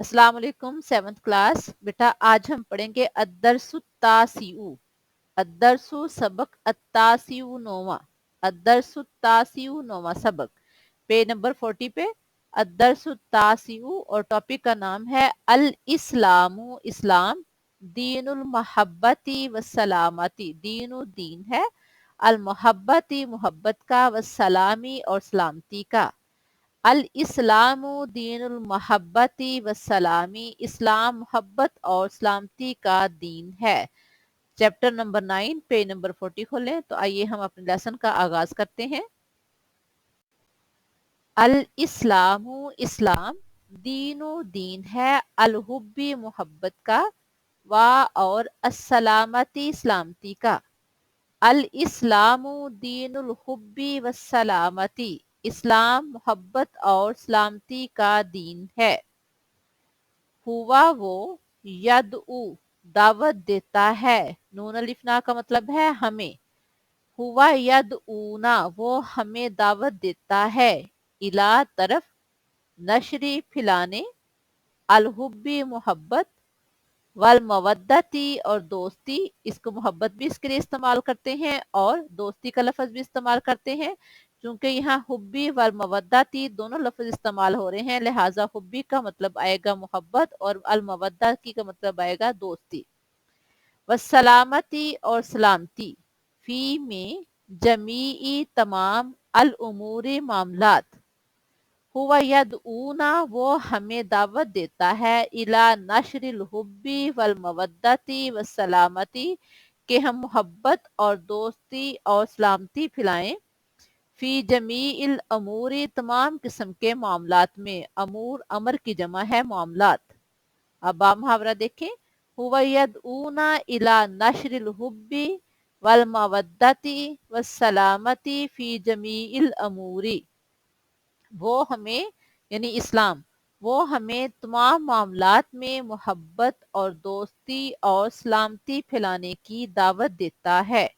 अस्सलाम वालेकुम 7th class. बेटा आज हम पढ़ेंगे अद्दरसुत्तासिउ। अद्दरसु सबक अत्तासिउ नौवा। अद्दरसुत्तासिउ नौवा सबक पेज नंबर 40 पे अद्दरसुत्तासिउ और टॉपिक का नाम है अल इस्लामु इस्लाम, दीनुल मोहब्बती वसलामती दीनु दीन है, अल मोहब्बती मोहब्बत का, वसलामी और सलामती का। अल इस्लामु दीनुल मोहब्बती वसलामी इस्लाम मोहब्बत और सलामती का दीन है। चैप्टर नंबर 9 पेज नंबर 40 खोलें। तो आइए हम अपने लेसन का आगाज करते हैं। अल इस्लामु इस्लाम, दीनो दीन है, अल हुब्बी मोहब्बत का, वा और अस्सलामती सलामती का। अल इस्लामु दीनुल हुब्बी वस्सलामती इस्लाम मोहब्बत और सलामती का दीन है। हुआ वो, यदउ दावत देता है, नून अलिफना का मतलब है हमें। हुआ यदऊना वो हमें दावत देता है, इला तरफ, नशरी फिलाने, अलहुब्बी मोहब्बत, वल मवद्दती और दोस्ती। इसको मोहब्बत भी इसके लिए इस्तेमाल करते हैं और दोस्ती का लफ्ज भी इस्तेमाल करते हैं। क्योंकि यहाँ हुब्बी वल मवद्दती दोनों लफ्ज इस्तेमाल हो रहे हैं, लिहाजा हुब्बी का मतलब आएगा मोहब्बत और अल मवद्दती का मतलब आएगा दोस्ती। वसलामती और सलामती, फी में जमीई तमाम अल उमूरी मामलात। हुआ यदऊना वो हमें दावत देता है, इला नशरिल हुब्बी वल मवद्दती वसलामती कि हम मोहब्बत और दोस्ती और सलामती फैलाएं। फी जमीइल अमूरी तमाम किस्म के मामलात में, अमूर अमर की जमा है मामलात। अब आप मुहावरा देखें। हुवा यदऊना इला नशरिल हुब्बी वल मवद्दती वसलामती फी जमीइल अमूरी, वो हमें यानी इस्लाम वो हमें तमाम मामलात में मोहब्बत और दोस्ती और सलामती फैलाने की दावत देता है।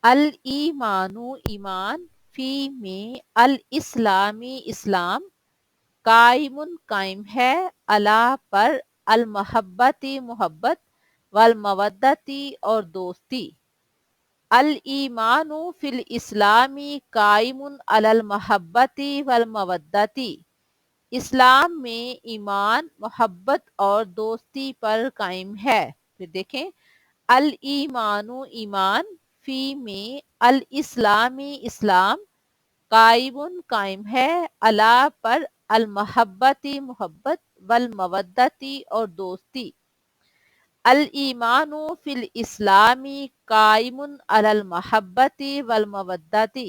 अल ईमानु ईमान, फी में अल इस्लामी इस्लाम, कायमुन कायम है, अला पर, अल मोहब्बती मोहब्बत, वल मवद्दती और दोस्ती। अल ईमानु फिल इस्लामी कायमुन अलल मोहब्बती वल मवद्दती, इस्लाम में ईमान मोहब्बत और दोस्ती पर कायम है। फिर देखें, अल ईमानु ईमान, फी में अल इस्लामी इस्लाम, कायमुन कायम है, अला पर, अल मोहब्बती मोहब्बत, वल मवद्दती और दोस्ती। अल ईमानु फिल इस्लामी कायमुन अलल मोहब्बती वल मवद्दती,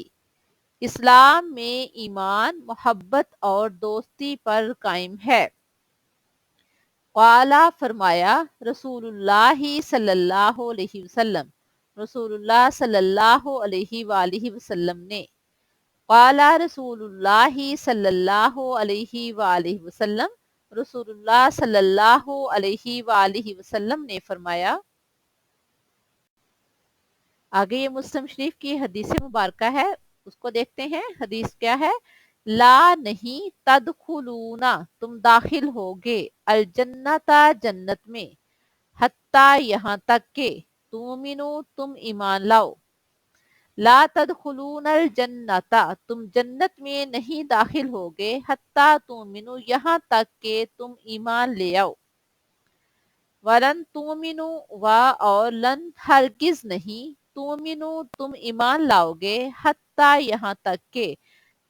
इस्लाम में ईमान मोहब्बत और दोस्ती पर कायम है। क़ाला फरमाया, रसूलुल्लाहि सल्लल्लाहु अलैहि वसल्लम, रसूलुल्लाह सल्लल्लाहु अलैहि वालिहि वसल्लम ने। क़ाला रसूलुल्लाहि सल्लल्लाहु अलैहि वालिहि वसल्लम, रसूलुल्लाह सल्लल्लाहु अलैहि वालिहि वसल्लम ने फरमाया। आगे ये मुस्लिम शरीफ की हदीस मुबारका है, उसको देखते हैं। हदीस क्या है? ला नहीं, तदखुलूना तुम दाखिल होगे, अल जन्नता जन्नत में, हत्ता यहाँ तक के, तुमिनु तुम ईमान लाओ। ला तदखुलूनल जन्नता तुम जन्नत में नहीं दाखिल होगे, हत्ता तुमिनु यहाँ तक के तुम ईमान ले आओ। वलन तुमिनु वा और लन हरगिज नहीं, तुमिनु तुम ईमान लाओगे, हत्ता यहाँ तक के,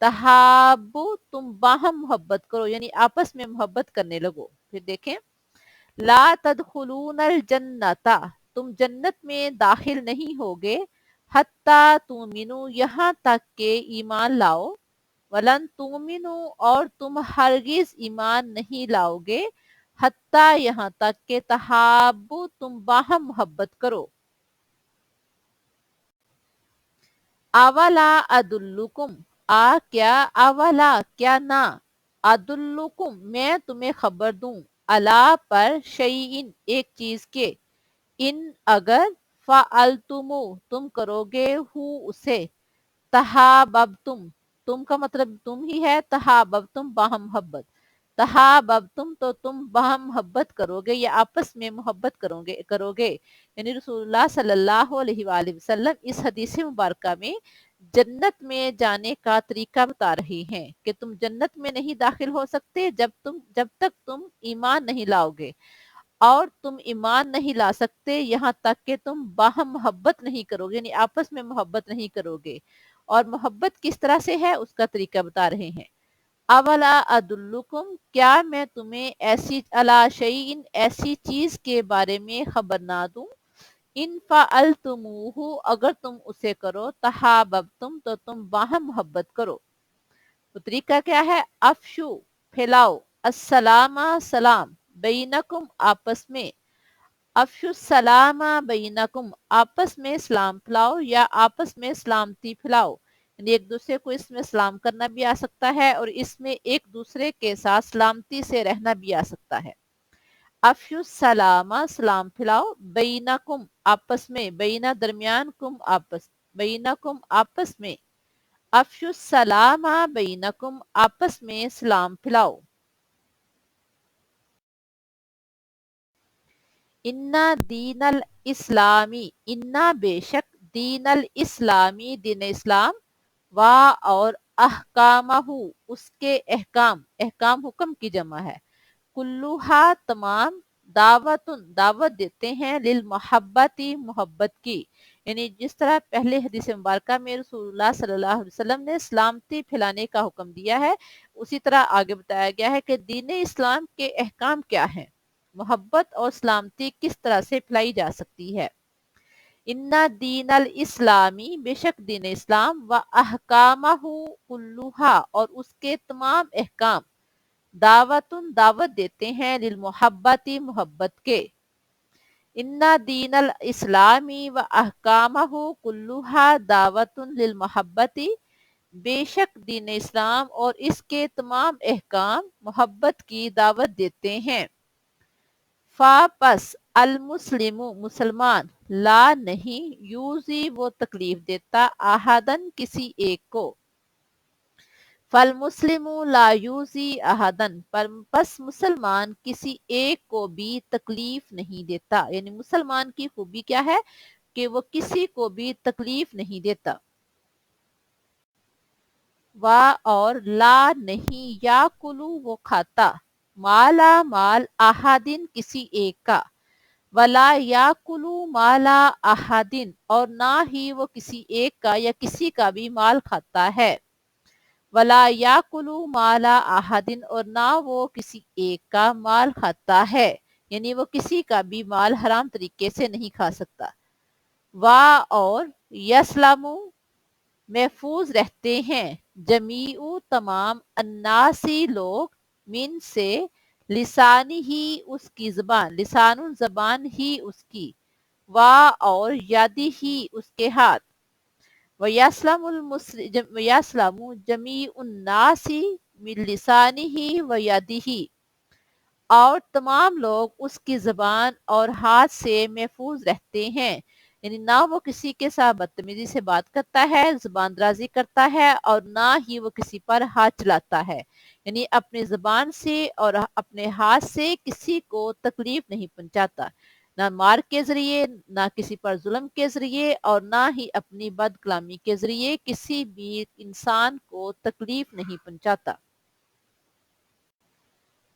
तहाबु तुम बाहम मोहब्बत करो यानी आपस में मोहब्बत करने लगो। फिर देखें, ला तदखुलूनल जन्नता तुम जन्नत में दाखिल नहीं होगे, हत्ता तुमिनु यहाँ तक के ईमान लाओ। वलन तुमिनु और तुम हरगिज ईमान नहीं लाओगे, हत्ता यहाँ तक के तहाबु तुम बाहम मोहब्बत करो। अवला अदुल्लुकुम, आ क्या, अवला क्या ना, अदुल्लुकुम मैं तुम्हें खबर दूं, अला पर, शैइन एक चीज के, इन अगर, फ़अलतुमु तुम करोगे, हु उसे, तहाबब तुम का मतलब तुम ही है, तहाबबतुम बाहम मोहब्बत, तहाबबतुम तो तुम बाहम मोहब्बत करोगे या आपस में मोहब्बत करोगे। यानी रसूलुल्लाह सल्लल्लाहु अलैहि वसल्लम इस हदीस मुबारक में जन्नत में जाने का तरीका बता रहे हैं कि तुम जन्नत में नहीं दाखिल हो सकते जब तक तुम ईमान नहीं लाओगे, और तुम ईमान नहीं ला सकते यहाँ तक कि तुम बाहम मोहब्बत नहीं करोगे, यानी आपस में मोहब्बत नहीं करोगे। और मोहब्बत किस तरह से है उसका तरीका बता रहे हैं। अवला अदुल्लुकुम, क्या मैं तुम्हें ऐसी अला शैइन, ऐसी चीज के बारे में खबर ना दूं, इन फ़अलतुमूहु, अगर तुम उसे करो, तहाबबतुम तो तुम बाहम मोहब्बत करो। तो तरीका क्या है, अफशु, फैलाओ, अस्सलामा, सलाम, बैनकुम, आपस में, अफशु सलामा बैनकुम, आपस में सलाम फैलाओ या आपस में सलामती फैलाओ। यानी एक दूसरे को इसमें सलाम करना भी आ सकता है और इसमें एक दूसरे के साथ सलामती से रहना भी आ सकता है। अफशु सलामा, सलाम फैलाओ, बैनकुम, आपस में, बैना दरमियान, कुम आपस, बैनकुम आपस में, अफशु सलामा बैनकुम, आपस में सलाम फैलाओ। इन्ना दीनल इस्लामी, इन्ना बेशक, दीनल इस्लामी, दीन इस्लाम, वा और अहकामहू, उसके अहकाम, अहकाम हुक्म की जमा है, कुल्लुहा तमाम, दावतुन दावत देते हैं, लिल मोहब्बती मोहब्बत की। यानी जिस तरह पहले हदीस मुबारका में रसूलुल्लाह सल्लल्लाहु अलैहि वसल्लम ने सलामती फैलाने का हुक्म दिया है, उसी तरह आगे बताया गया है कि दीन इस्लाम के अहकाम क्या हैं, मोहब्बत और सलामती किस तरह से फैलाई जा सकती है। इन्ना दीन अल इस्लामी, बेशक दीन इस्लाम, व अहकामहू कुल्लुहा, और उसके तमाम अहकाम, दावतुन दावत देते हैं, लिल मोहब्बती मोहब्बत के। इन्ना दीनल इस्लामी व अहकामहू कुल्लुहा दावतुन लिल मोहब्बती, बेशक दीन इस्लाम और इसके तमाम अहकाम मोहब्बत की दावत देते हैं। फापस अल मुस्लिमु, मुसलमान, ला नहीं, यूजी वो तकलीफ देता, आहदन किसी एक को, फल मुस्लिमु ला यूजी अहदन, पर बस मुसलमान किसी एक को भी तकलीफ नहीं देता। यानी मुसलमान की खूबी क्या है कि वो किसी को भी तकलीफ नहीं देता। वा और ला नहीं, या कुलू वो खाता, माला माल, आहादिन किसी एक का, वला या कुलू माला आहादिन, और ना ही वो किसी एक का या किसी का भी माल खाता है, वला याकुलु माला आहदिन, और ना वो किसी एक का माल खाता है, यानी वो किसी का भी माल हराम तरीके से नहीं खा सकता। वा और यस्लमु, महफूज रहते हैं, जमीउ तमाम, अन्नासी लोग, मिन से, लिसानी ही उसकी जबान, लिसानुन जबान ही उसकी, वा और यादी ही उसके हाथ, वयास्लामु जमी उन्नासी मिन लिसानिही व यदिही, और तमाम लोग उसकी जबान और हाथ से महफूज रहते हैं। यानी ना वो किसी के साथ बदतमीजी से बात करता है, जुबान दराजी करता है, और ना ही वो किसी पर हाथ चलाता है। यानी अपनी जुबान से और अपने हाथ से किसी को तकलीफ नहीं पहुंचाता, ना मार के जरिए, ना किसी पर जुल्म के जरिए, और ना ही अपनी बद कलामी के जरिए किसी भी इंसान को तकलीफ नहीं पहुंचाता।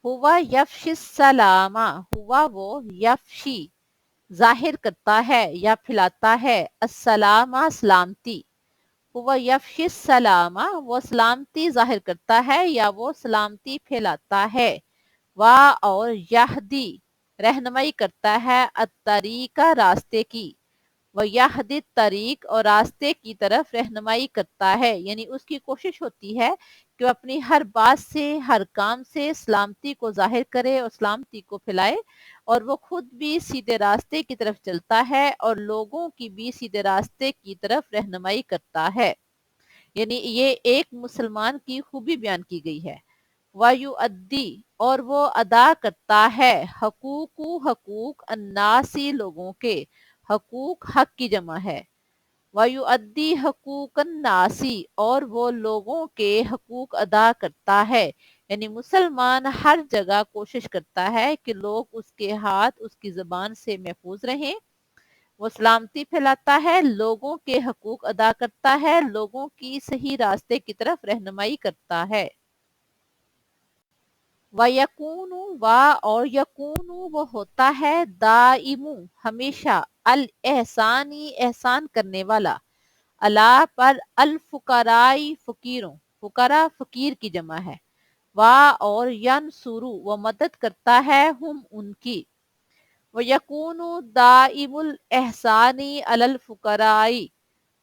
हुआ यफशी सलामा, हुआ वो यफशी, जाहिर करता है या फैलाता है, अस्सलामा, सलामती, हुआ यफशी सलामा, वो सलामती जाहिर करता है या वो सलामती फैलाता है। वाह और यहदी, रहनुमाई करता है, अतरीका, रास्ते की, व यहदी तरीक, और रास्ते की तरफ रहनुमाई करता है। यानी उसकी कोशिश होती है कि वो अपनी हर बात से, हर काम से सलामती को जाहिर करे और सलामती को फैलाए, और वो खुद भी सीधे रास्ते की तरफ चलता है और लोगों की भी सीधे रास्ते की तरफ रहनुमाई करता है। यानी ये एक मुसलमान की खूबी बयान की गई है। वायु अद्दी, और वो अदा करता है, हकूकू हकूक, अन्नासी लोगों के, हकूक हक की जमा है, وَيُؤَدِّي حقوق الناسی، اور وہ لوگوں کے حقوق ادا کرتا ہے، یعنی مسلمان ہر جگہ کوشش کرتا ہے کہ لوگ اس کے ہاتھ اس کی زبان سے محفوظ رہیں، وہ سلامتی پھیلاتا ہے، لوگوں کے حقوق ادا کرتا ہے، لوگوں کی صحیح راستے کی طرف رہنمائی کرتا ہے۔ وَيَكُونُ اور یکون وہ ہوتا ہے دائم ہمیشہ، الاحسانی احسان کرنے والا، اللہ پر، الفقرائی فقیروں، فقراء فقیر کی جمع ہے، اور ینصرو وہ مدد کرتا ہے، ہم ان کی، وَيَكُونُ دائم الاحسانی علی الفقراء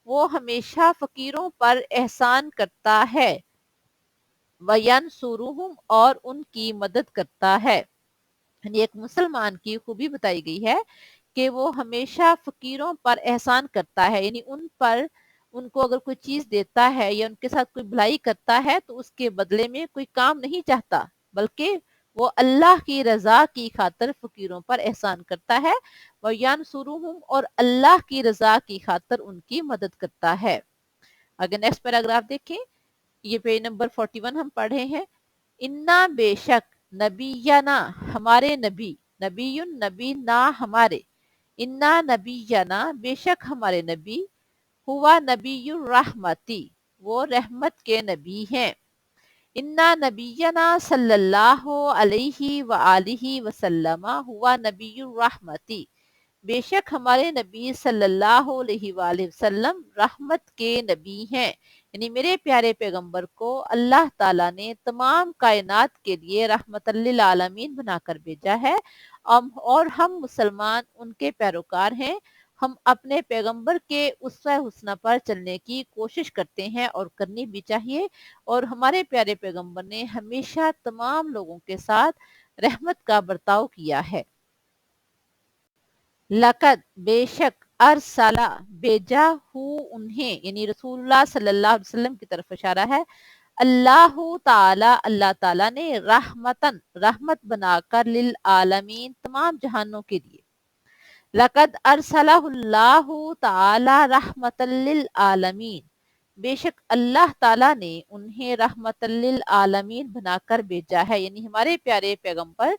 وہ ہمیشہ فقیروں پر احسان کرتا ہے، وَيَنْصُرُهُمْ اور ان کی مدد کرتا ہے، یعنی ایک مسلمان کی خوبی بتائی گئی ہے کہ وہ ہمیشہ فقیروں پر احسان کرتا ہے، یعنی ان کو اگر کوئی چیز دیتا ہے یا ان کے ساتھ کوئی بھلائی کرتا ہے تو اس کے بدلے میں کوئی کام نہیں چاہتا، بلکہ وہ اللہ کی رضا کی خاطر فقیروں پر احسان کرتا ہے، وَيَنْصُرُهُمْ اور اللہ کی رضا کی خاطر ان کی مدد کرتا ہے۔ اگر نیکسٹ پیراگراف دیکھیں، یہ پیج نمبر 41 ہم پڑھے ہیں، انا بے شک، نبینا ہمارے نبی، نبی نبی نا ہمارے، انا نبینا بے شک ہمارے نبی، ہوا نبی الرحمتی وہ رحمت کے نبی ہیں، انا نبینا صلی اللہ علیہ وآلہ وسلم ہوا نبی الرحمتی بے شک ہمارے نبی صلی اللہ علیہ وآلہ وسلم رحمت کے نبی ہیں، یعنی میرے پیارے پیغمبر کو اللہ تعالیٰ نے تمام کائنات کے لیے رحمت للعالمین بنا کر بھیجا ہے، اور ہم مسلمان ان کے پیروکار ہیں، ہم اپنے پیغمبر کے اسوہ حسنہ پر چلنے کی کوشش کرتے ہیں اور کرنی بھی چاہیے، اور ہمارے پیارے پیغمبر نے ہمیشہ تمام لوگوں کے ساتھ رحمت کا برتاؤ کیا ہے۔ لقد بے شک ارسلہ بھیجا ہو انہیں، یعنی رسول اللہ صلی اللہ علیہ وسلم کی طرف اشارہ ہے، اللہ تعالیٰ نے رحمت بنا کر للعالمین تمام جہانوں کے لیے، لقد ارسلہ اللہ تعالی رحمت للعالمین بے شک اللہ تعالیٰ نے انہیں رحمت للعالمین بنا کر بھیجا ہے، یعنی ہمارے پیارے پیغمبر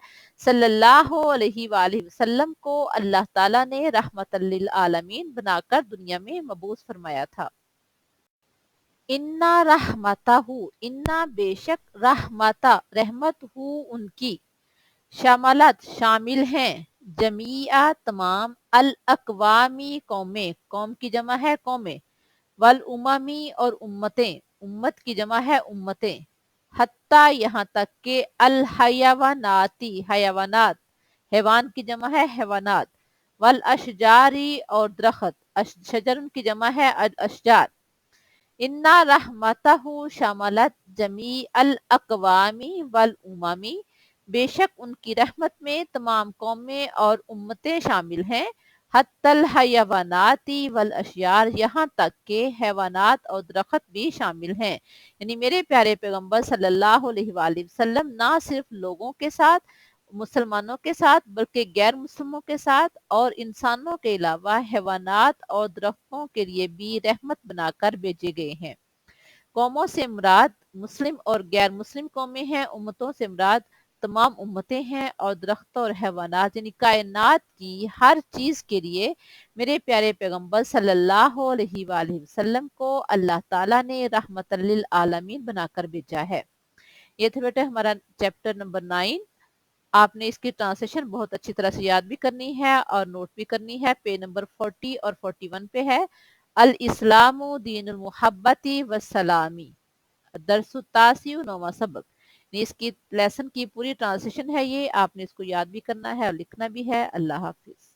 صلی اللہ علیہ وآلہ وسلم کو اللہ تعالیٰ نے رحمت للعالمین بنا کر دنیا میں مبعوث فرمایا تھا۔ انا رحمتہ انا بے شک رحمت ہو ان کی، شمالت شامل ہیں، جمیع تمام، الاقوامی قومیں، قوم کی جمع ہے قومیں، والاممی اور امتیں، امت کی جمع ہے امتیں، حتیٰ یہاں تک کہ الحیواناتی حیوانات، حیوان کی جمع ہے حیوانات، والاشجاری اور درخت، شجر ان کی جمع ہے الاشجار، انا رحمتہ شملت جمیع الاقوامی والاممی بے شک ان کی رحمت میں تمام قومیں اور امتیں شامل ہیں، حتی الحیواناتی والاشیار یہاں تک کہ حیوانات اور درخت بھی شامل ہیں، یعنی میرے پیارے پیغمبر صلی اللہ علیہ وآلہ وسلم نہ صرف لوگوں کے ساتھ، مسلمانوں کے ساتھ، بلکہ غیر مسلموں کے ساتھ اور انسانوں کے علاوہ حیوانات اور درختوں کے لیے بھی رحمت بنا کر بھیجے گئے ہیں۔ قوموں سے مراد مسلم اور غیر مسلم قومیں ہیں، امتوں سے مراد تمام امتیں ہیں، اور درختوں اور حیوانات یعنی کائنات کی ہر چیز کے لیے میرے پیارے پیغمبر صلی اللہ علیہ وآلہ وسلم کو اللہ تعالیٰ نے رحمت للعالمین بنا کر بھیجا ہے۔ یہ تھا بیٹا ہمارا چیپٹر نمبر 9، آپ نے اس کی ٹرانسلیشن بہت اچھی طرح سے یاد بھی کرنی ہے اور نوٹ بھی کرنی ہے، پیج نمبر 40 اور 41 پہ ہے، الاسلام دین المحبتی والسلامی، درس التاسع 9واں سبق، اس کی لیسن کی پوری ٹرانسلیشن ہے، یہ آپ نے اس کو یاد بھی کرنا ہے اور لکھنا بھی ہے۔ اللہ حافظ۔